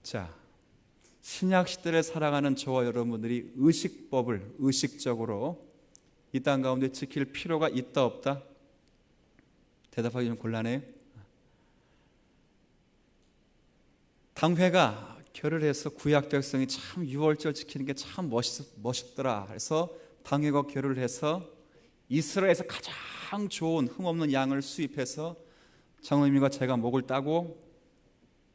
자, 신약 시대를 살아가는 저와 여러분들이 의식법을 의식적으로 이 땅 가운데 지킬 필요가 있다 없다? 대답하기 좀 곤란해요. 당회가 결의해서 구약 백성이 참 유월절 지키는 게 참 멋있더라. 그래서 당회가 결의를 해서 이스라엘에서 가장 좋은 흠없는 양을 수입해서 장로님과 제가 목을 따고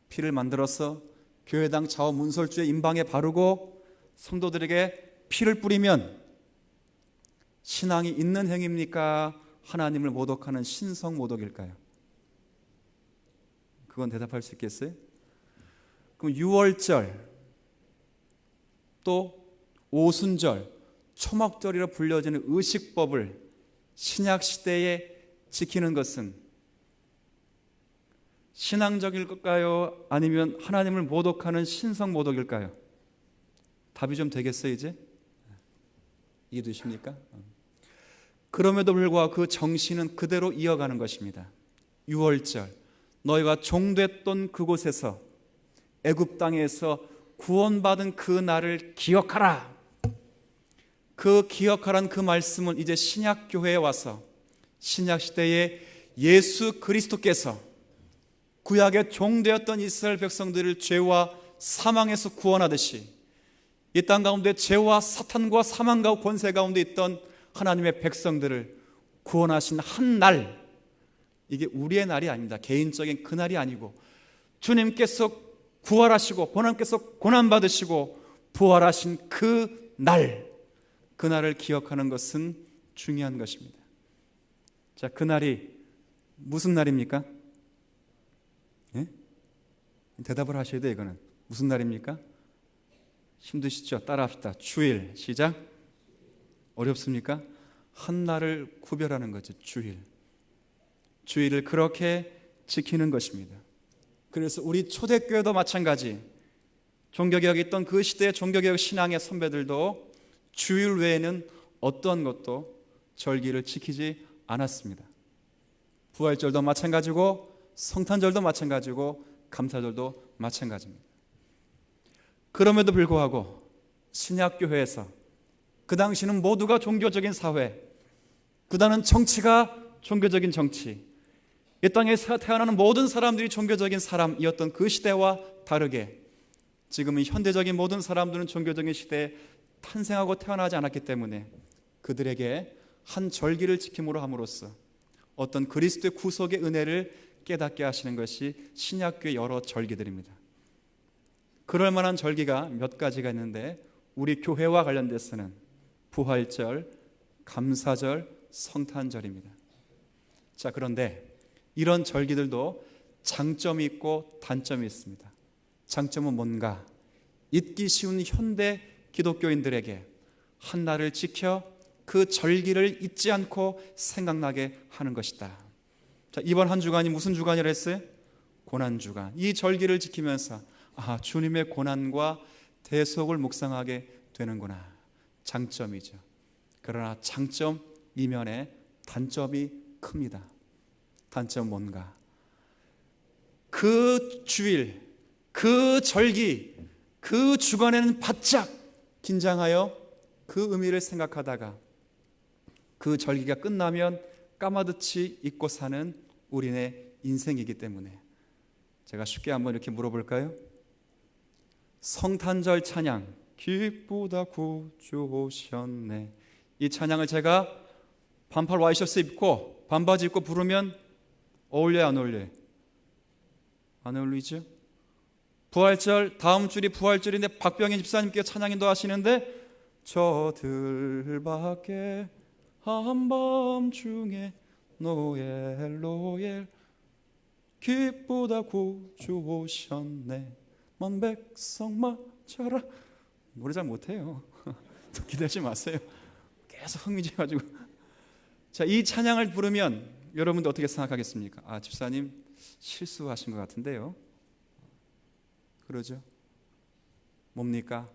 피를 만들어서 교회당 좌우 문설주의 임방에 바르고 성도들에게 피를 뿌리면 신앙이 있는 행위입니까? 하나님을 모독하는 신성 모독일까요? 그건 대답할 수 있겠어요? 그럼 유월절 또 오순절 초막절이라 불려지는 의식법을 신약 시대에 지키는 것은 신앙적일까요? 아니면 하나님을 모독하는 신성 모독일까요? 답이 좀 되겠어요 이제? 이해되십니까? 그럼에도 불구하고 그 정신은 그대로 이어가는 것입니다. 유월절 너희가 종됐던 그곳에서 애굽 땅에서 구원받은 그 날을 기억하라. 그 기억하라는 그 말씀은 이제 신약 교회에 와서 신약 시대에 예수 그리스도께서 구약의 종되었던 이스라엘 백성들을 죄와 사망에서 구원하듯이 이 땅 가운데 죄와 사탄과 사망과 권세 가운데 있던 하나님의 백성들을 구원하신 한 날, 이게 우리의 날이 아닙니다. 개인적인 그 날이 아니고 주님께서 구원하시고 하나님께서 고난받으시고 부활하신 그 날, 그 날을 기억하는 것은 중요한 것입니다. 자, 그 날이 무슨 날입니까? 예? 대답을 하셔야 돼요. 이거는 무슨 날입니까? 힘드시죠? 따라합시다. 주일. 시작. 어렵습니까? 한 날을 구별하는 거죠. 주일. 주일을 그렇게 지키는 것입니다. 그래서 우리 초대교회도 마찬가지, 종교개혁이 있던 그 시대의 종교개혁 신앙의 선배들도 주일 외에는 어떤 것도 절기를 지키지 않았습니다. 부활절도 마찬가지고 성탄절도 마찬가지고 감사절도 마찬가지입니다. 그럼에도 불구하고 신약교회에서 그 당시는 모두가 종교적인 사회, 그다음은 정치가 종교적인 정치, 이 땅에서 태어나는 모든 사람들이 종교적인 사람이었던 그 시대와 다르게 지금은 현대적인 모든 사람들은 종교적인 시대에 탄생하고 태어나지 않았기 때문에 그들에게 한 절기를 지킴으로 함으로써 어떤 그리스도의 구속의 은혜를 깨닫게 하시는 것이 신약교의 여러 절기들입니다. 그럴 만한 절기가 몇 가지가 있는데 우리 교회와 관련돼서는 부활절, 감사절, 성탄절입니다. 자, 그런데 이런 절기들도 장점이 있고 단점이 있습니다. 장점은 뭔가? 잊기 쉬운 현대 기독교인들에게 한 날을 지켜 그 절기를 잊지 않고 생각나게 하는 것이다. 자, 이번 한 주간이 무슨 주간이라 했어요? 고난주간. 이 절기를 지키면서 주님의 고난과 대속을 묵상하게 되는구나. 장점이죠. 그러나 장점 이면에 단점이 큽니다. 단점은 뭔가? 그 주일, 그 절기, 그 주간에는 바짝 긴장하여 그 의미를 생각하다가 그 절기가 끝나면 까마득히 잊고 사는 우리네 인생이기 때문에 제가 쉽게 한번 이렇게 물어볼까요? 성탄절 찬양, 기쁘다 구주 오셨네, 이 찬양을 제가 반팔 와이셔츠 입고 반바지 입고 부르면 어울려요, 안 어울려요? 안 어울리죠? 부활절, 다음 주일이 부활절인데 박병희 집사님께 찬양 인도하시는데 저들밖에 한밤중에 노엘 노엘 기쁘다 구주 오셨네 만 백성 맞춰라. 노래 잘 못해요. 기대하지 마세요. 계속 흥미져가지고. 자, 이 찬양을 부르면 여러분도 어떻게 생각하겠습니까? 집사님 실수하신 것 같은데요. 그러죠? 뭡니까?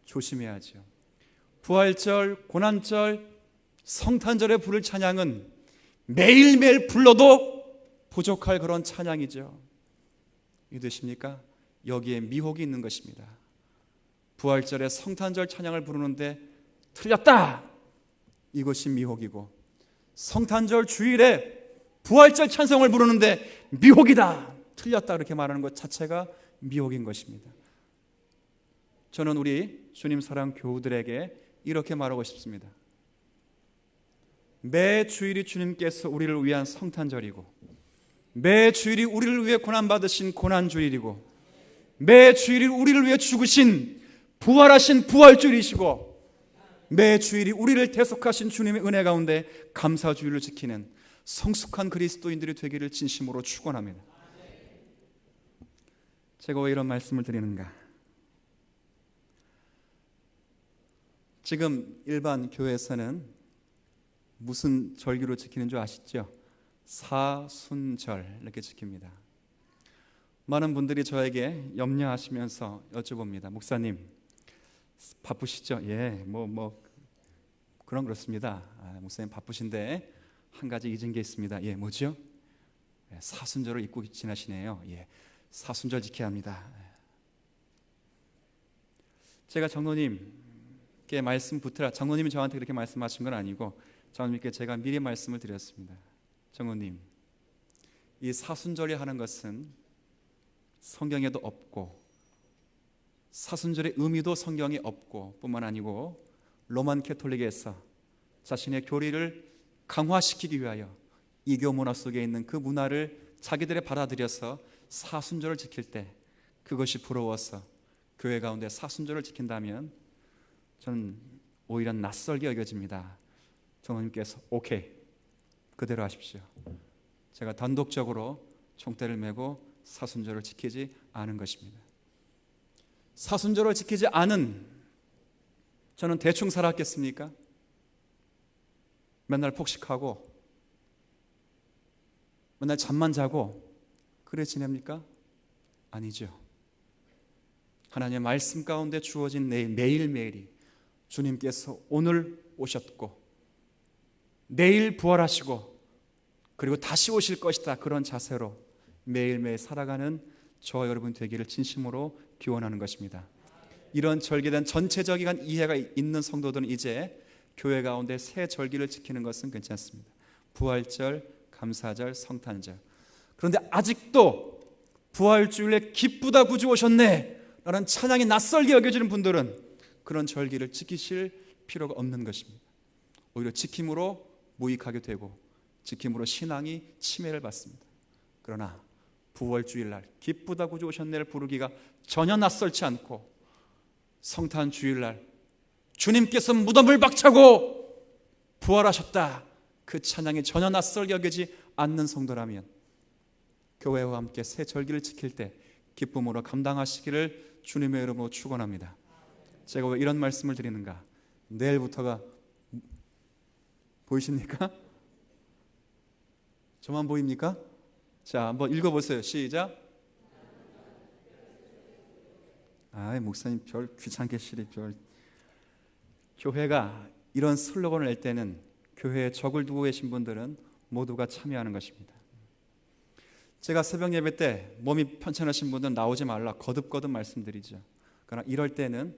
조심해야죠. 부활절, 고난절, 성탄절에 부를 찬양은 매일매일 불러도 부족할 그런 찬양이죠. 이해되십니까? 여기에 미혹이 있는 것입니다. 부활절에 성탄절 찬양을 부르는데 틀렸다, 이것이 미혹이고, 성탄절 주일에 부활절 찬송을 부르는데 미혹이다, 틀렸다, 그렇게 말하는 것 자체가 미혹인 것입니다. 저는 우리 주님 사랑 교우들에게 이렇게 말하고 싶습니다. 매 주일이 주님께서 우리를 위한 성탄절이고, 매 주일이 우리를 위해 고난받으신 고난주일이고, 매 주일이 우리를 위해 죽으신 부활하신 부활주일이시고, 매 주일이 우리를 대속하신 주님의 은혜 가운데 감사주일을 지키는 성숙한 그리스도인들이 되기를 진심으로 축원합니다. 제가 왜 이런 말씀을 드리는가? 지금 일반 교회에서는 무슨 절기로 지키는 줄 아시죠? 사순절 이렇게 지킵니다. 많은 분들이 저에게 염려하시면서 여쭤봅니다. 목사님 바쁘시죠? 예, 그런 그렇습니다. 목사님 바쁘신데 한 가지 잊은 게 있습니다. 예, 뭐죠? 사순절을 잊고 지나시네요. 예, 사순절 지켜야 합니다. 제가 장로님께 말씀 붙으라, 장로님이 저한테 그렇게 말씀하신 건 아니고 장로님께 제가 미리 말씀을 드렸습니다. 장로님, 이 사순절이 하는 것은 성경에도 없고 사순절의 의미도 성경에 없고 뿐만 아니고 로만 캐톨릭에서 자신의 교리를 강화시키기 위하여 이교 문화 속에 있는 그 문화를 자기들이 받아들여서 사순절을 지킬 때 그것이 부러워서 교회 가운데 사순절을 지킨다면 저는 오히려 낯설게 여겨집니다. 장로님께서 오케이, 그대로 하십시오. 제가 단독적으로 총대를 메고 사순절을 지키지 않은 것입니다. 사순절을 지키지 않은 저는 대충 살았겠습니까? 맨날 폭식하고 맨날 잠만 자고 그래 지냅니까? 아니죠. 하나님의 말씀 가운데 주어진 매일매일이 주님께서 오늘 오셨고 내일 부활하시고 그리고 다시 오실 것이다, 그런 자세로 매일매일 살아가는 저와 여러분 되기를 진심으로 기원하는 것입니다. 이런 절기에 대한 전체적인 이해가 있는 성도들은 이제 교회 가운데 새 절기를 지키는 것은 괜찮습니다. 부활절, 감사절, 성탄절. 그런데 아직도 부활주일에 기쁘다 구주 오셨네 라는 찬양이 낯설게 여겨지는 분들은 그런 절기를 지키실 필요가 없는 것입니다. 오히려 지킴으로 무익하게 되고 지킴으로 신앙이 침해를 받습니다. 그러나 부활주일날 기쁘다 구주 오셨네를 부르기가 전혀 낯설지 않고 성탄주일날 주님께서 무덤을 박차고 부활하셨다, 그 찬양이 전혀 낯설게 여기지 않는 성도라면 교회와 함께 새 절기를 지킬 때 기쁨으로 감당하시기를 주님의 이름으로 축원합니다. 제가 왜 이런 말씀을 드리는가? 내일부터가 보이십니까? 저만 보입니까? 자, 한번 읽어보세요. 시작. 목사님 별 귀찮게 시리 별. 교회가 이런 슬로건을 낼 때는 교회에 적을 두고 계신 분들은 모두가 참여하는 것입니다. 제가 새벽 예배 때 몸이 편찮으신 분들은 나오지 말라 거듭거듭 말씀드리죠. 그러나 이럴 때는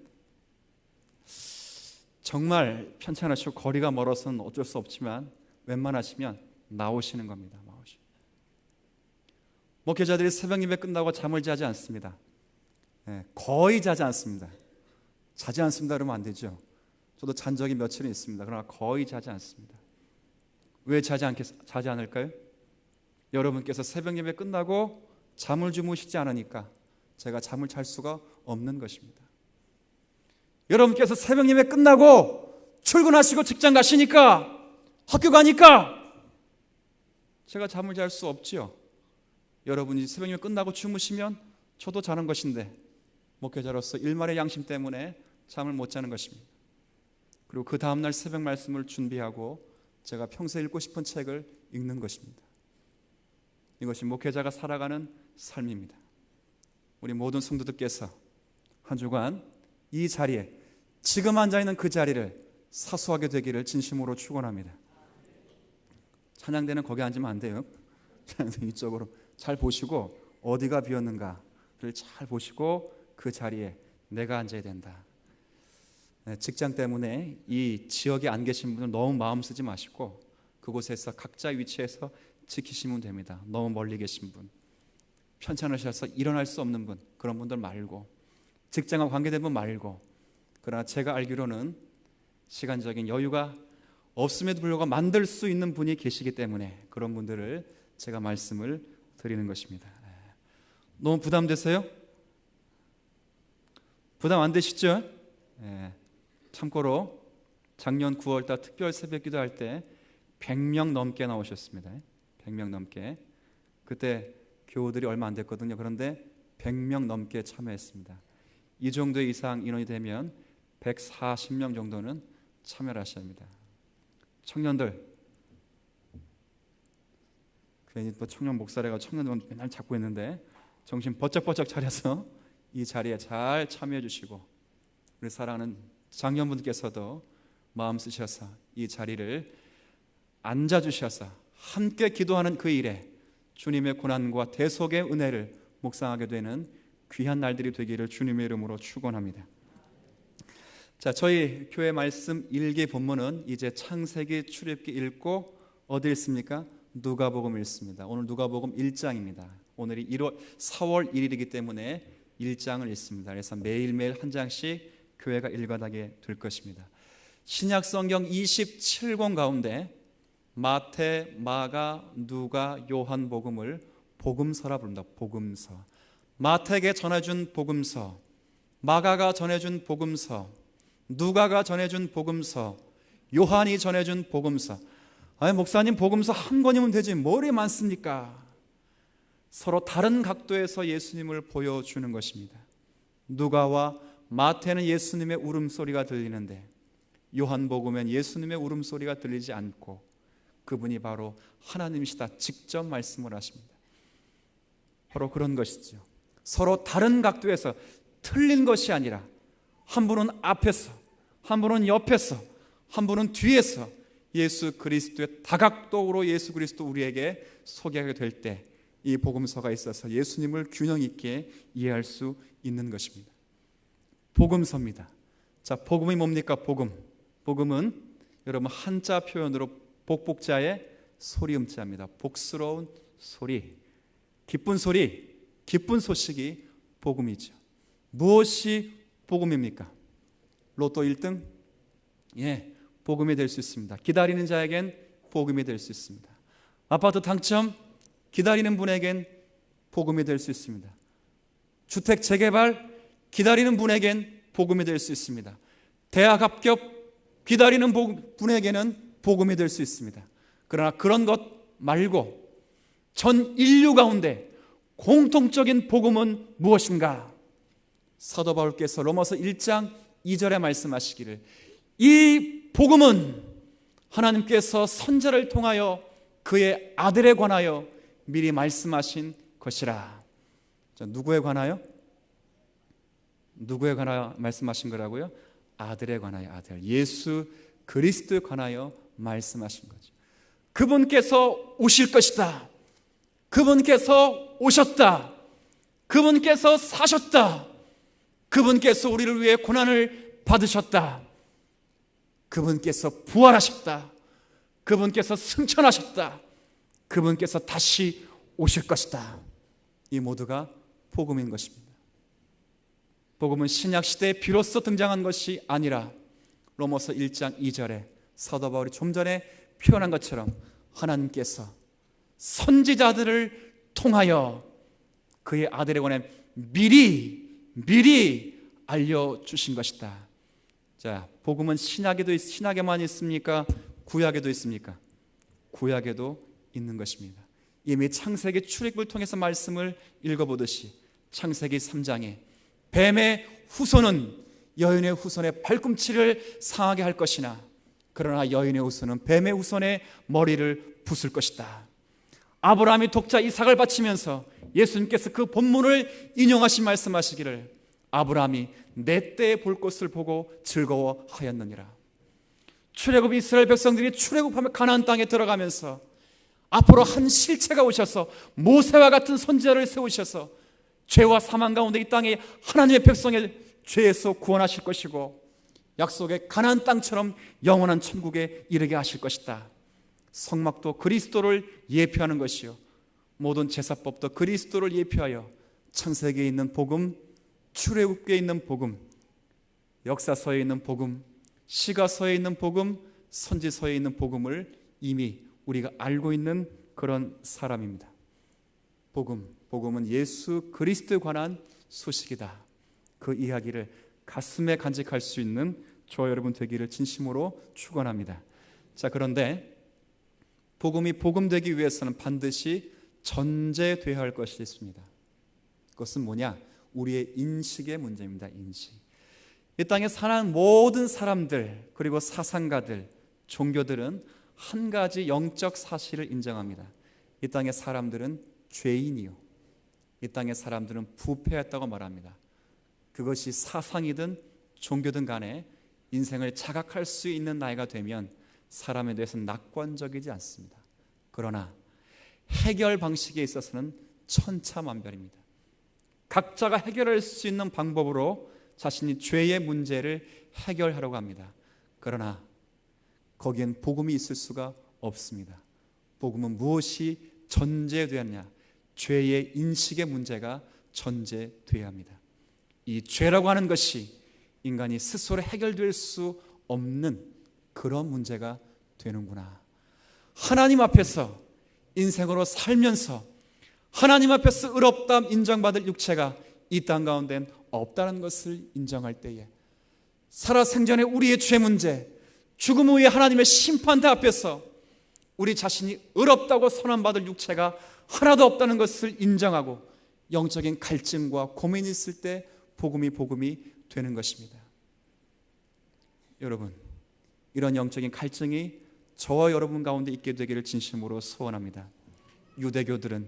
정말 편찮으시고 거리가 멀어서는 어쩔 수 없지만 웬만하시면 나오시는 겁니다. 목회자들이 새벽 예배 끝나고 잠을 자지 않습니다. 거의 자지 않습니다. 자지 않습니다 그러면 안 되죠. 저도 잔 적이 며칠은 있습니다. 그러나 거의 자지 않습니다. 왜 자지 않을까요? 여러분께서 새벽 예배 끝나고 잠을 주무시지 않으니까 제가 잠을 잘 수가 없는 것입니다. 여러분께서 새벽 예배 끝나고 출근하시고 직장 가시니까, 학교 가니까 제가 잠을 잘 수 없지요. 여러분이 새벽 예배 끝나고 주무시면 저도 자는 것인데 목회자로서 일말의 양심 때문에 잠을 못 자는 것입니다. 그리고 그 다음날 새벽 말씀을 준비하고 제가 평소에 읽고 싶은 책을 읽는 것입니다. 이것이 목회자가 살아가는 삶입니다. 우리 모든 성도들께서 한 주간 이 자리에, 지금 앉아있는 그 자리를 사수하게 되기를 진심으로 축원합니다. 찬양대는 거기 앉으면 안 돼요. 찬양대 이쪽으로 잘 보시고 어디가 비었는가 잘 보시고 그 자리에 내가 앉아야 된다. 직장 때문에 이 지역에 안 계신 분들 너무 마음 쓰지 마시고 그곳에서 각자 위치에서 지키시면 됩니다. 너무 멀리 계신 분, 편찮으셔서 일어날 수 없는 분, 그런 분들 말고, 직장과 관계된 분 말고. 그러나 제가 알기로는 시간적인 여유가 없음에도 불구하고 만들 수 있는 분이 계시기 때문에 그런 분들을 제가 말씀을 드리는 것입니다. 너무 부담되세요? 부담 안 되시죠? 참고로 작년 9월달 특별 새벽 기도할 때 100명 넘게 나오셨습니다. 100명 넘게. 그때 교우들이 얼마 안 됐거든요. 그런데 100명 넘게 참여했습니다. 이 정도 이상 인원이 되면 140명 정도는 참여를 하셔야 합니다. 청년들, 괜히 또 청년 목사래가 청년들 맨날 잡고 있는데 정신 번쩍번쩍 차려서 이 자리에 잘 참여해 주시고, 우리 사랑하는 장년분들께서도 마음 쓰셔서 이 자리를 앉아주셔서 함께 기도하는 그 일에 주님의 고난과 대속의 은혜를 묵상하게 되는 귀한 날들이 되기를 주님의 이름으로 축원합니다. 자, 저희 교회 말씀 일기 본문은 이제 창세기, 출애굽기 읽고 어디 있습니까? 누가복음 읽습니다. 오늘 누가복음 1장입니다. 오늘이 4월 1일이기 때문에 1장을 읽습니다. 그래서 매일매일 한 장씩 교회가 읽어가게 될 것입니다. 신약 성경 27권 가운데 마태, 마가, 누가, 요한 복음을 복음서라 부릅니다. 복음서. 마태에게 전해준 복음서, 마가가 전해준 복음서, 누가가 전해준 복음서, 요한이 전해준 복음서. 아니, 목사님 복음서 한 권이면 되지 뭘 이리 많습니까? 서로 다른 각도에서 예수님을 보여주는 것입니다. 누가와 마태는 예수님의 울음소리가 들리는데 요한복음엔 예수님의 울음소리가 들리지 않고 그분이 바로 하나님이시다 직접 말씀을 하십니다. 바로 그런 것이죠. 서로 다른 각도에서 틀린 것이 아니라 한 분은 앞에서, 한 분은 옆에서, 한 분은 뒤에서 예수 그리스도의 다각도로 예수 그리스도 우리에게 소개하게 될 때 이 복음서가 있어서 예수님을 균형 있게 이해할 수 있는 것입니다. 복음서입니다. 자, 복음이 뭡니까? 복음은 여러분 한자 표현으로 복복자의 소리음자입니다. 복스러운 소리, 기쁜 소리, 기쁜 소식이 복음이죠. 무엇이 복음입니까? 로또 1등? 예, 복음이 될 수 있습니다. 기다리는 자에겐 복음이 될 수 있습니다. 아파트 당첨? 기다리는 분에겐 복음이 될 수 있습니다. 주택 재개발? 기다리는 분에겐 복음이 될 수 있습니다. 대학 합격? 기다리는 분에게는 복음이 될 수 있습니다. 그러나 그런 것 말고 전 인류 가운데 공통적인 복음은 무엇인가? 사도 바울께서 로마서 1장 2절에 말씀하시기를 이 복음은 하나님께서 선지자를 통하여 그의 아들에 관하여 미리 말씀하신 것이라. 자, 누구에 관하여? 누구에 관하여 말씀하신 거라고요? 아들에 관하여, 아들 예수 그리스도에 관하여 말씀하신 거죠. 그분께서 오실 것이다. 그분께서 오셨다. 그분께서 사셨다. 그분께서 우리를 위해 고난을 받으셨다. 그분께서 부활하셨다. 그분께서 승천하셨다. 그분께서 다시 오실 것이다. 이 모두가 복음인 것입니다. 복음은 신약시대에 비로소 등장한 것이 아니라 로마서 1장 2절에 사도 바울이 좀 전에 표현한 것처럼 하나님께서 선지자들을 통하여 그의 아들에 관해 미리 알려주신 것이다. 자, 복음은 신약에만 있습니까? 구약에도 있습니까? 구약에도 있는 것입니다. 이미 창세기 출애굽을 통해서 말씀을 읽어보듯이 창세기 3장에 뱀의 후손은 여인의 후손의 발꿈치를 상하게 할 것이나 그러나 여인의 후손은 뱀의 후손의 머리를 부술 것이다. 아브라함이 독자 이삭을 바치면서 예수님께서 그 본문을 인용하신 말씀하시기를 아브라함이 내 때에 볼 것을 보고 즐거워하였느니라. 출애굽 이스라엘 백성들이 출애굽하며 가나안 땅에 들어가면서 앞으로 한 실체가 오셔서 모세와 같은 선지자를 세우셔서 죄와 사망 가운데 이 땅에 하나님의 백성의 죄에서 구원하실 것이고 약속의 가나안 땅처럼 영원한 천국에 이르게 하실 것이다. 성막도 그리스도를 예표하는 것이요 모든 제사법도 그리스도를 예표하여 창세기에 있는 복음, 출애굽기에 있는 복음, 역사서에 있는 복음, 시가서에 있는 복음, 선지서에 있는 복음을 이미 우리가 알고 있는 그런 사람입니다. 복음은 예수 그리스도에 관한 소식이다. 그 이야기를 가슴에 간직할 수 있는 저와 여러분 되기를 진심으로 축원합니다. 자, 그런데 복음이 복음되기 위해서는 반드시 전제되어야 할 것이 있습니다. 그것은 뭐냐? 우리의 인식의 문제입니다. 인식. 이 땅에 사는 모든 사람들 그리고 사상가들, 종교들은 한 가지 영적 사실을 인정합니다. 이 땅의 사람들은 죄인이요, 이 땅의 사람들은 부패했다고 말합니다. 그것이 사상이든 종교든 간에 인생을 자각할 수 있는 나이가 되면 사람에 대해서는 낙관적이지 않습니다. 그러나 해결 방식에 있어서는 천차만별입니다. 각자가 해결할 수 있는 방법으로 자신이 죄의 문제를 해결하려고 합니다. 그러나 거기엔 복음이 있을 수가 없습니다. 복음은 무엇이 전제되었냐? 죄의 인식의 문제가 전제되어야 합니다. 이 죄라고 하는 것이 인간이 스스로 해결될 수 없는 그런 문제가 되는구나. 하나님 앞에서 인생으로 살면서 하나님 앞에서 의롭다함 인정받을 육체가 이 땅 가운데는 없다는 것을 인정할 때에 살아생전에 우리의 죄 문제, 죽음 후에 하나님의 심판대 앞에서 우리 자신이 의롭다고 선언받을 육체가 하나도 없다는 것을 인정하고 영적인 갈증과 고민이 있을 때 복음이 되는 것입니다. 여러분, 이런 영적인 갈증이 저와 여러분 가운데 있게 되기를 진심으로 소원합니다. 유대교들은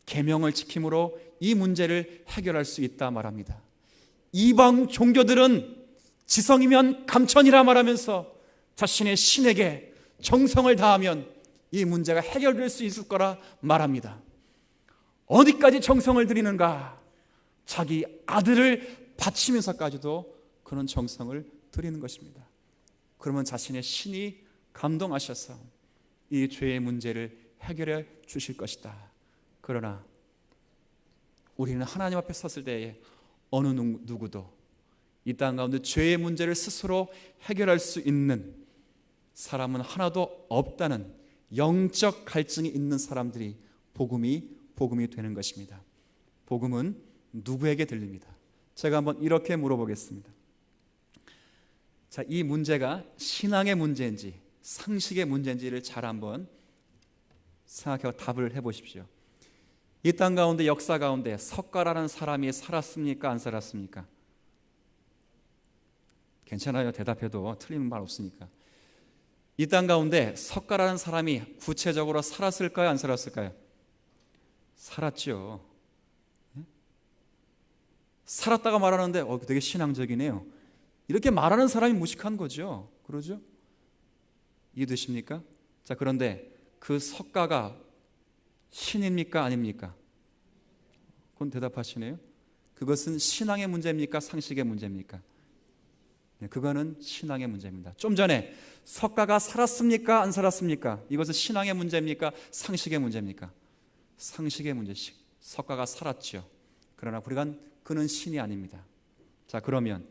계명을 지킴으로 이 문제를 해결할 수 있다 말합니다. 이방 종교들은 지성이면 감천이라 말하면서 자신의 신에게 정성을 다하면 이 문제가 해결될 수 있을 거라 말합니다. 어디까지 정성을 들이는가? 자기 아들을 바치면서까지도 그런 정성을 드리는 것입니다. 그러면 자신의 신이 감동하셔서 이 죄의 문제를 해결해 주실 것이다. 그러나 우리는 하나님 앞에 섰을 때에 어느 누구도 이 땅 가운데 죄의 문제를 스스로 해결할 수 있는 사람은 하나도 없다는 영적 갈증이 있는 사람들이 복음이 되는 것입니다. 복음은 누구에게 들립니다? 제가 한번 이렇게 물어보겠습니다. 자, 이 문제가 신앙의 문제인지 상식의 문제인지를 잘 한번 생각하고 답을 해보십시오. 이 땅 가운데 역사 가운데 석가라는 사람이 살았습니까? 안 살았습니까? 괜찮아요. 대답해도 틀린 말 없으니까. 이 땅 가운데 석가라는 사람이 구체적으로 살았을까요? 안 살았을까요? 살았죠. 살았다가 말하는데 되게 신앙적이네요. 이렇게 말하는 사람이 무식한 거죠. 그러죠? 이해되십니까? 자, 그런데 그 석가가 신입니까? 아닙니까? 그건 대답하시네요. 그것은 신앙의 문제입니까? 상식의 문제입니까? 네, 그거는 신앙의 문제입니다. 좀 전에 석가가 살았습니까? 안 살았습니까? 이것은 신앙의 문제입니까? 상식의 문제입니까? 상식의 문제. 석가가 살았죠. 그러나 그는 신이 아닙니다. 자, 그러면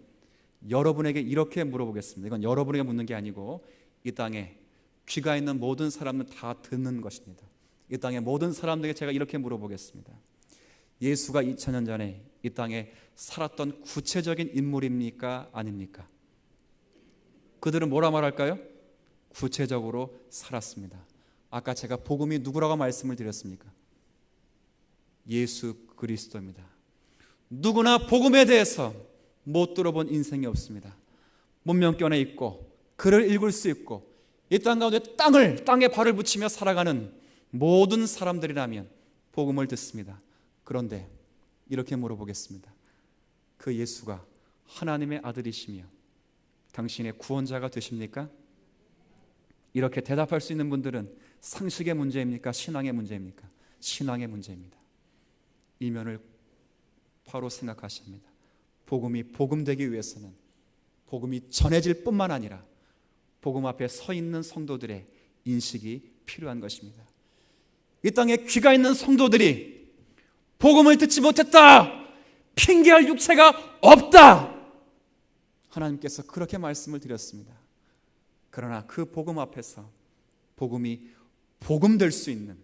여러분에게 이렇게 물어보겠습니다. 이건 여러분에게 묻는 게 아니고 이 땅에 귀가 있는 모든 사람은 다 듣는 것입니다. 이 땅의 모든 사람들에게 제가 이렇게 물어보겠습니다. 예수가 2000년 전에 이 땅에 살았던 구체적인 인물입니까? 아닙니까? 그들은 뭐라 말할까요? 구체적으로 살았습니다. 아까 제가 복음이 누구라고 말씀을 드렸습니까? 예수 그리스도입니다. 누구나 복음에 대해서 못 들어본 인생이 없습니다. 문명권에 있고 글을 읽을 수 있고 이 땅 가운데 땅에 발을 붙이며 살아가는 모든 사람들이라면 복음을 듣습니다. 그런데 이렇게 물어보겠습니다. 그 예수가 하나님의 아들이시며 당신의 구원자가 되십니까? 이렇게 대답할 수 있는 분들은 상식의 문제입니까? 신앙의 문제입니까? 신앙의 문제입니다. 이면을 바로 생각하십니다. 복음이 복음되기 위해서는 복음이 전해질 뿐만 아니라 복음 앞에 서 있는 성도들의 인식이 필요한 것입니다. 이 땅에 귀가 있는 성도들이 복음을 듣지 못했다, 핑계할 육체가 없다, 하나님께서 그렇게 말씀을 드렸습니다. 그러나 그 복음 앞에서 복음이 복음될 수 있는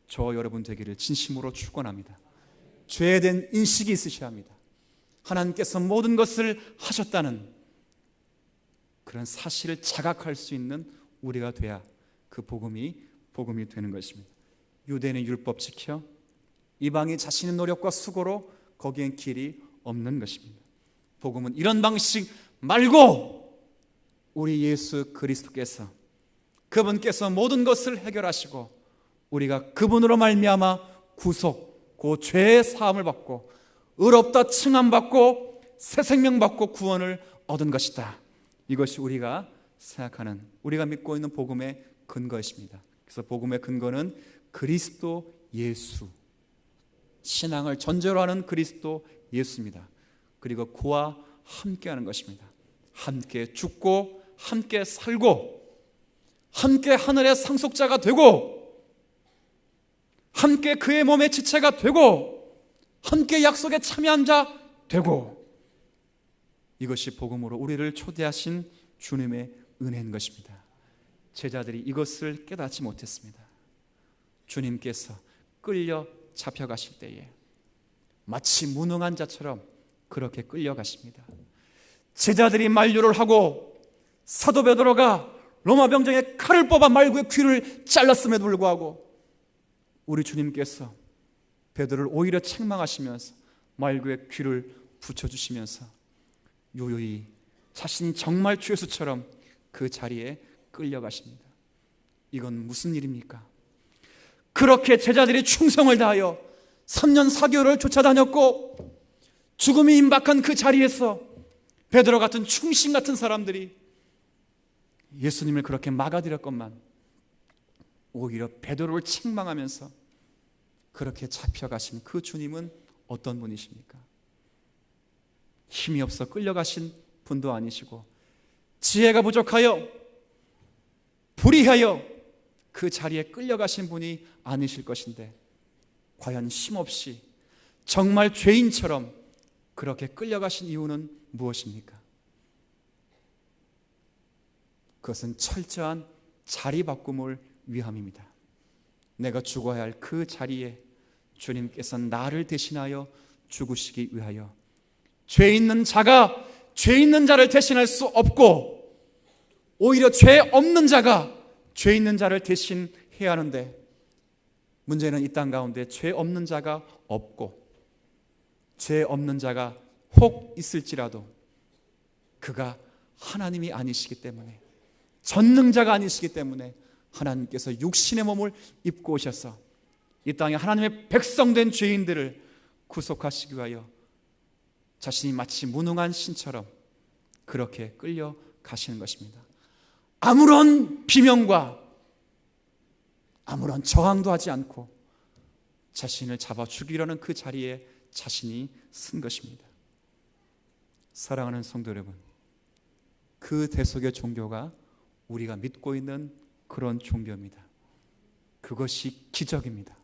저와 여러분 되기를 진심으로 축원합니다. 죄에 대한 인식이 있으셔야 합니다. 하나님께서 모든 것을 하셨다는 그런 사실을 자각할 수 있는 우리가 돼야 그 복음이 되는 것입니다. 유대인은 율법 지켜, 이방이 자신의 노력과 수고로 거기엔 길이 없는 것입니다. 복음은 이런 방식 말고 우리 예수 그리스도께서, 그분께서 모든 것을 해결하시고 우리가 그분으로 말미암아 구속, 그 죄의 사함을 받고 의롭다 칭함받고 새 생명 받고 구원을 얻은 것이다. 이것이 우리가 생각하는, 우리가 믿고 있는 복음의 근거이십니다. 그래서 복음의 근거는 그리스도 예수, 신앙을 전제로 하는 그리스도 예수입니다. 그리고 그와 함께하는 것입니다. 함께 죽고 함께 살고 함께 하늘의 상속자가 되고 함께 그의 몸의 지체가 되고 함께 약속에 참여한 자 되고, 이것이 복음으로 우리를 초대하신 주님의 은혜인 것입니다. 제자들이 이것을 깨닫지 못했습니다. 주님께서 끌려 잡혀가실 때에 마치 무능한 자처럼 그렇게 끌려가십니다. 제자들이 만류를 하고 사도 베드로가 로마 병정에 칼을 뽑아 말구의 귀를 잘랐음에도 불구하고 우리 주님께서 베드로를 오히려 책망하시면서 말구의 귀를 붙여주시면서 요요히 자신이 정말 주 예수처럼 그 자리에 끌려가십니다. 이건 무슨 일입니까? 그렇게 제자들이 충성을 다하여 3년 4개월을 쫓아다녔고 죽음이 임박한 그 자리에서 베드로 같은 충신 같은 사람들이 예수님을 그렇게 막아들였건만 오히려 베드로를 책망하면서 그렇게 잡혀가신 그 주님은 어떤 분이십니까? 힘이 없어 끌려가신 분도 아니시고 지혜가 부족하여 불의하여 그 자리에 끌려가신 분이 아니실 것인데 과연 힘없이 정말 죄인처럼 그렇게 끌려가신 이유는 무엇입니까? 그것은 철저한 자리 바꿈을 위함입니다. 내가 죽어야 할 그 자리에 주님께서 나를 대신하여 죽으시기 위하여 죄 있는 자가 죄 있는 자를 대신할 수 없고 오히려 죄 없는 자가 죄 있는 자를 대신해야 하는데 문제는 이 땅 가운데 죄 없는 자가 없고 죄 없는 자가 혹 있을지라도 그가 하나님이 아니시기 때문에, 전능자가 아니시기 때문에 하나님께서 육신의 몸을 입고 오셔서 이 땅에 하나님의 백성된 죄인들을 구속하시기 위하여 자신이 마치 무능한 신처럼 그렇게 끌려가시는 것입니다. 아무런 비명과 아무런 저항도 하지 않고 자신을 잡아 죽이려는 그 자리에 자신이 쓴 것입니다. 사랑하는 성도 여러분, 그 대속의 종교가 우리가 믿고 있는 그런 종교입니다. 그것이 기적입니다.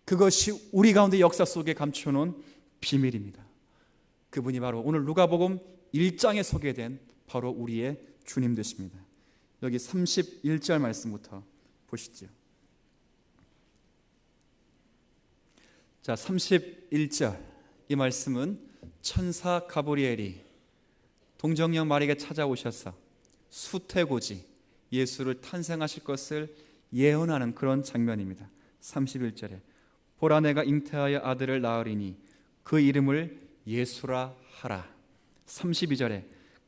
그것이 우리 가운데 역사 속에 감춰놓은 비밀입니다. 그분이 바로 오늘 누가복음 1장에 소개된 바로 우리의 주님 되십니다. 여기 31절 말씀부터 보시죠. 자, 31절 이 말씀은 천사 가브리엘이 동정녀 마리아에게 찾아오셔서 수태고지 예수를 탄생하실 것을 예언하는 그런 장면입니다. 31절에 보라 내가 잉태하여 아들을 낳으리니 그 이름을 예수라 하라. 32절에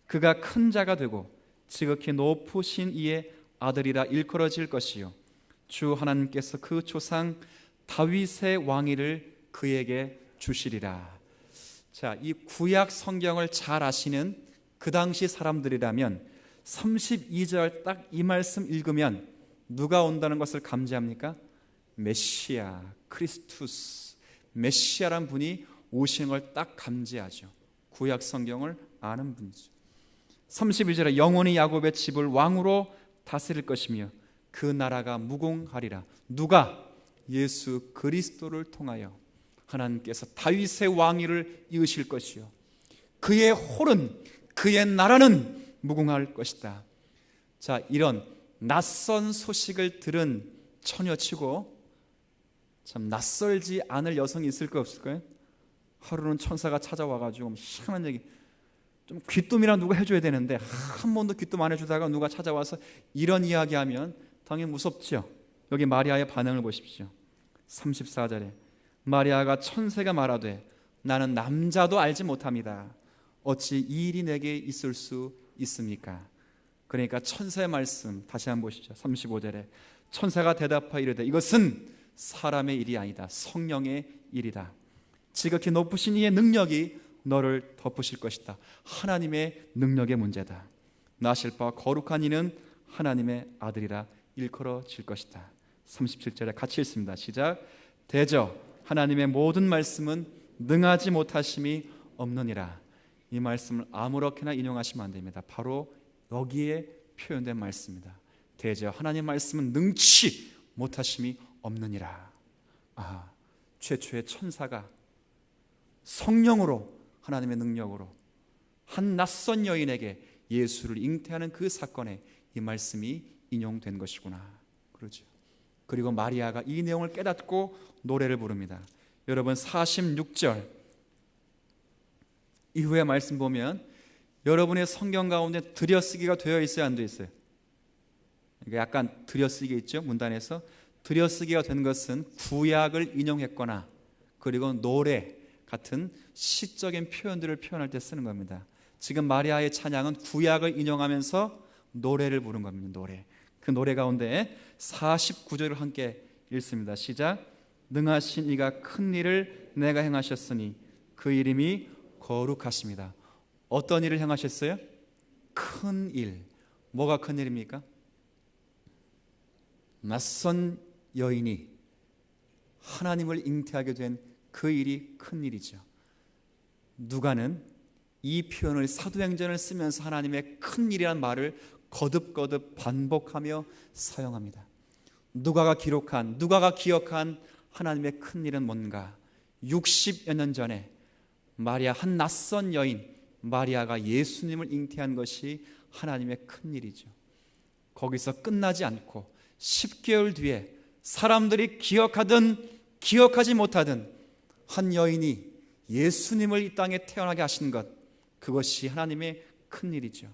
그가 큰 자가 되고 지극히 높으신 이의 아들이라 일컬어질 것이요 주 하나님께서 그 조상 다윗의 왕위를 그에게 주시리라. 자, 이 구약 성경을 잘 아시는 그 당시 사람들이라면 32절 딱 이 말씀 읽으면 누가 온다는 것을 감지합니까? 메시아, 크리스투스, 메시아란 분이 오시는 걸 딱 감지하죠. 구약 성경을 아는 분이죠. 31절에 영원히 야곱의 집을 왕으로 다스릴 것이며 그 나라가 무궁하리라. 누가? 예수 그리스도를 통하여 하나님께서 다윗의 왕위를 이으실 것이요 그의 홀은, 그의 나라는 무궁할 것이다. 자, 이런 낯선 소식을 들은 처녀치고 참 낯설지 않을 여성이 있을까요, 없을까요? 하루는 천사가 찾아와가지고 희한한 얘기, 좀 귀뜸이라 누가 해줘야 되는데 한 번도 귀뜸 안 해주다가 누가 찾아와서 이런 이야기하면 당연히 무섭죠. 여기 마리아의 반응을 보십시오. 34절에 마리아가 천사가 말하되 나는 남자도 알지 못합니다. 어찌 이 일이 내게 있을 수 있습니까? 그러니까 천사의 말씀 다시 한번 보시죠. 35절에 천사가 대답하여 이르되 이것은 사람의 일이 아니다. 성령의 일이다. 지극히 높으신 이의 능력이 너를 덮으실 것이다. 하나님의 능력의 문제다. 나실 바 거룩한 이는 하나님의 아들이라 일컬어질 것이다. 37절에 같이 읽습니다. 시작. 대저 하나님의 모든 말씀은 능하지 못하심이 없느니라. 이 말씀을 아무렇게나 인용하시면 안 됩니다. 바로 여기에 표현된 말씀입니다. 대저 하나님의 말씀은 능치 못하심이 없느니라. 최초의 천사가 성령으로 하나님의 능력으로 한 낯선 여인에게 예수를 잉태하는 그 사건에 이 말씀이 인용된 것이구나. 그러죠. 그리고 마리아가 이 내용을 깨닫고 노래를 부릅니다. 여러분 46절 이후의 말씀 보면 여러분의 성경 가운데 들여쓰기가 되어 있어요, 안 되어 있어요? 약간 들여쓰기 있죠, 문단에서. 들여쓰기가 된 것은 구약을 인용했거나 그리고 노래 같은 시적인 표현들을 표현할 때 쓰는 겁니다. 지금 마리아의 찬양은 구약을 인용하면서 노래를 부른 겁니다. 노래. 그 노래 가운데 49절을 함께 읽습니다. 시작. 능하신 이가 큰 일을 내가 행하셨으니 그 이름이 거룩하십니다. 어떤 일을 행하셨어요? 큰 일. 뭐가 큰 일입니까? 낯선 여인이 하나님을 잉태하게 된 그 일이 큰 일이죠. 누가는 이 표현을 사도행전을 쓰면서 하나님의 큰 일이라는 말을 거듭거듭 반복하며 사용합니다. 누가가 기억한 하나님의 큰 일은 뭔가? 60여 년 전에 마리아, 한 낯선 여인 마리아가 예수님을 잉태한 것이 하나님의 큰 일이죠. 거기서 끝나지 않고 10개월 뒤에 사람들이 기억하든 기억하지 못하든 한 여인이 예수님을 이 땅에 태어나게 하신 것, 그것이 하나님의 큰 일이죠.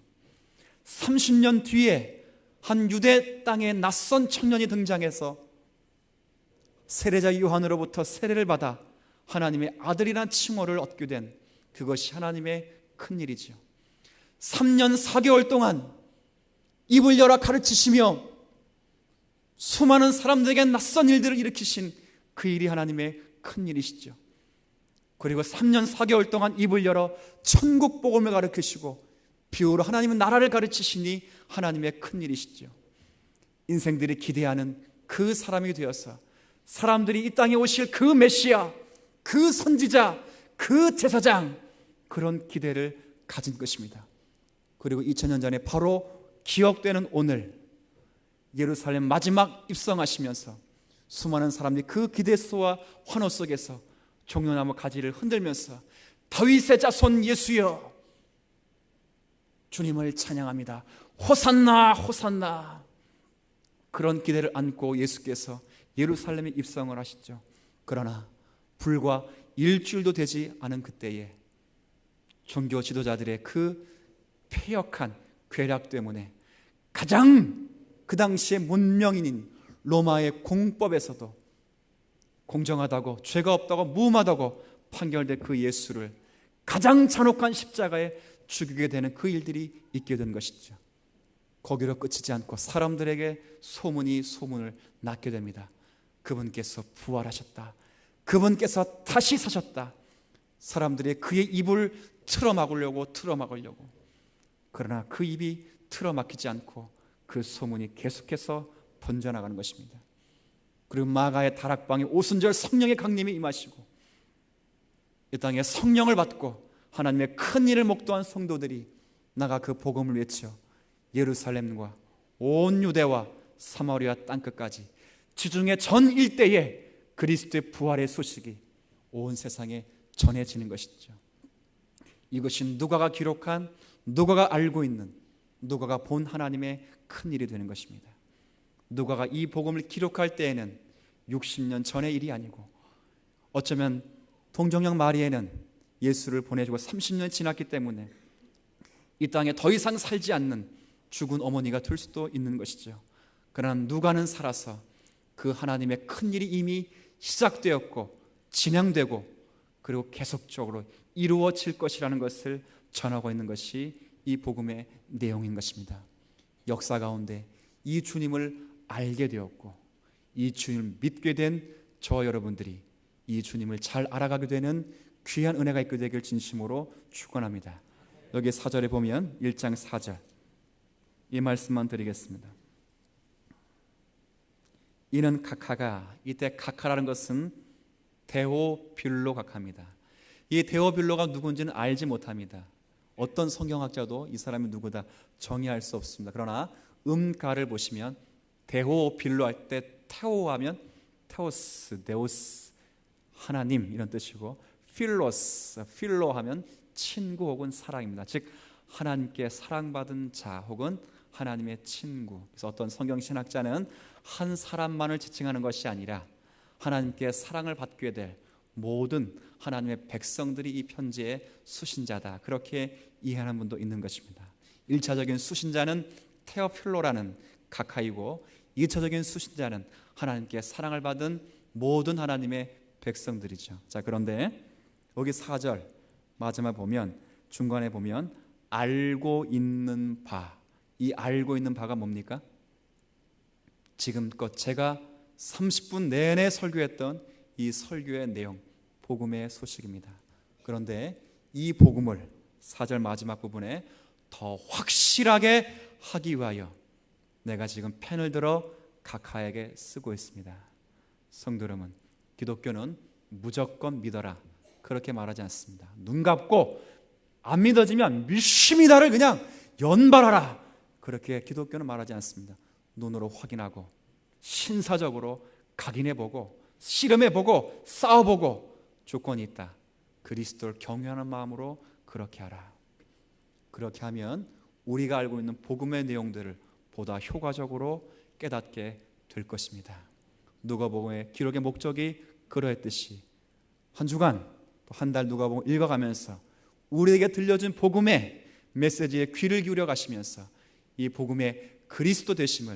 30년 뒤에 한 유대 땅에 낯선 청년이 등장해서 세례자 요한으로부터 세례를 받아 하나님의 아들이라는 칭호를 얻게 된 그것이 하나님의 큰 일이죠. 3년 4개월 동안 입을 열어 가르치시며 수많은 사람들에게 낯선 일들을 일으키신 그 일이 하나님의 큰 일이시죠. 그리고 3년 4개월 동안 입을 열어 천국 복음을 가르치시고 비유로 하나님의 나라를 가르치시니 하나님의 큰 일이시죠. 인생들이 기대하는 그 사람이 되어서 사람들이 이 땅에 오실 그 메시아, 그 선지자, 그 제사장, 그런 기대를 가진 것입니다. 그리고 2000년 전에 바로 기억되는 오늘 예루살렘 마지막 입성하시면서 수많은 사람들이 그 기대소와 환호 속에서 종려나무 가지를 흔들면서 다윗의 자손 예수여 주님을 찬양합니다. 호산나 호산나. 그런 기대를 안고 예수께서 예루살렘에 입성을 하시죠. 그러나 불과 일주일도 되지 않은 그때에 종교 지도자들의 그 폐역한 괴략 때문에 가장 그 당시의 문명인인 로마의 공법에서도 공정하다고, 죄가 없다고, 무음하다고 판결된 그 예수를 가장 잔혹한 십자가에 죽이게 되는 그 일들이 있게 된 것이죠. 거기로 끝이지 않고 사람들에게 소문을 낳게 됩니다. 그분께서 부활하셨다. 그분께서 다시 사셨다. 사람들이 그의 입을 틀어막으려고. 그러나 그 입이 틀어막히지 않고 그 소문이 계속해서 번져나가는 것입니다. 그리고 마가의 다락방에 오순절 성령의 강림이 임하시고 이 땅에 성령을 받고 하나님의 큰 일을 목도한 성도들이 나가 그 복음을 외쳐 예루살렘과 온 유대와 사마리아 땅끝까지 지중해 전 일대에 그리스도의 부활의 소식이 온 세상에 전해지는 것이죠. 이것이 누가가 기록한, 누가가 알고 있는, 누가가 본 하나님의 큰 일이 되는 것입니다. 누가가 이 복음을 기록할 때에는 60년 전의 일이 아니고 어쩌면 동정녀 마리아는 예수를 보내주고 30년 지났기 때문에 이 땅에 더 이상 살지 않는 죽은 어머니가 될 수도 있는 것이죠. 그러나 누가는 살아서 그 하나님의 큰 일이 이미 시작되었고 진행되고 그리고 계속적으로 이루어질 것이라는 것을 전하고 있는 것이 이 복음의 내용인 것입니다. 역사 가운데 이 주님을 알게 되었고 이 주님을 믿게 된 저와 여러분들이 이 주님을 잘 알아가게 되는 귀한 은혜가 있게 되길 진심으로 축원합니다. 여기 4절에 보면 1장 4절 이 말씀만 드리겠습니다. 이는 각하가, 이때 각하라는 것은 데오빌로 각하입니다. 이 데오빌로가 누군지는 알지 못합니다. 어떤 성경학자도 이 사람이 누구다 정의할 수 없습니다. 그러나 음가를 보시면 데오빌로 할 때 테오 하면 테오스, 데오스 하나님 이런 뜻이고 필로스, 필로 하면 친구 혹은 사랑입니다. 즉 하나님께 사랑받은 자 혹은 하나님의 친구. 그래서 어떤 성경 신학자는 한 사람만을 지칭하는 것이 아니라 하나님께 사랑을 받게 될 모든 하나님의 백성들이 이 편지의 수신자다, 그렇게 이해하는 분도 있는 것입니다. 1차적인 수신자는 테오필로라는 각하이고 2차적인 수신자는 하나님께 사랑을 받은 모든 하나님의 백성들이죠. 자, 그런데 여기 4절 마지막 보면 중간에 보면 알고 있는 바, 이 알고 있는 바가 뭡니까? 지금껏 제가 30분 내내 설교했던 이 설교의 내용, 복음의 소식입니다. 그런데 이 복음을 4절 마지막 부분에 더 확실하게 하기 위하여 내가 지금 펜을 들어 각하에게 쓰고 있습니다. 성도 여러분, 기독교는 무조건 믿어라 그렇게 말하지 않습니다. 눈 감고 안 믿어지면 믿습니다를 그냥 연발하라 그렇게 기독교는 말하지 않습니다. 눈으로 확인하고 신사적으로 각인해보고 실험해보고 싸워보고 조건이 있다. 그리스도를 경외하는 마음으로 그렇게 하라. 그렇게 하면 우리가 알고 있는 복음의 내용들을 보다 효과적으로 깨닫게 될 것입니다. 누가복음의 기록의 목적이 그러했듯이 한 주간 또 한 달 누가복음 읽어가면서 우리에게 들려준 복음의 메시지에 귀를 기울여 가시면서 이 복음의 그리스도 되심을